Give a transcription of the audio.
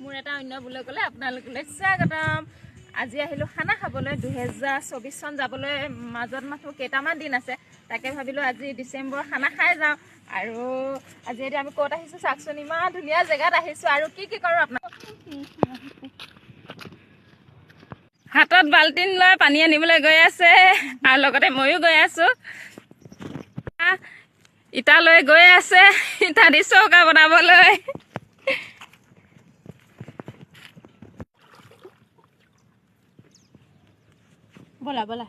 মোৰ এটা অন্য বুলি ক'লে আপোনালোকলৈ স্বাগতম। আজি আহিলোঁ খানা খাবলৈ। 2024 চন যাবলৈ মাজত মাথো কেইটামান দিন আছে, তাকে ভাবিলোঁ আজি ডিচেম্বৰ খানা খাই যাওঁ। আৰু আজি এতিয়া আমি ক'ত আহিছোঁ চাওকচোন, ইমান ধুনীয়া জেগাত আহিছোঁ। আৰু কি কৰোঁ আপোনাক, হাতত বাল্টিন লৈ পানী আনিবলৈ গৈ আছে, আৰু লগতে ময়ো গৈ আছোঁ। ইটা লৈ গৈ আছে, ইটা দি চৌকা বনাবলৈ। ব'লা ব'লা।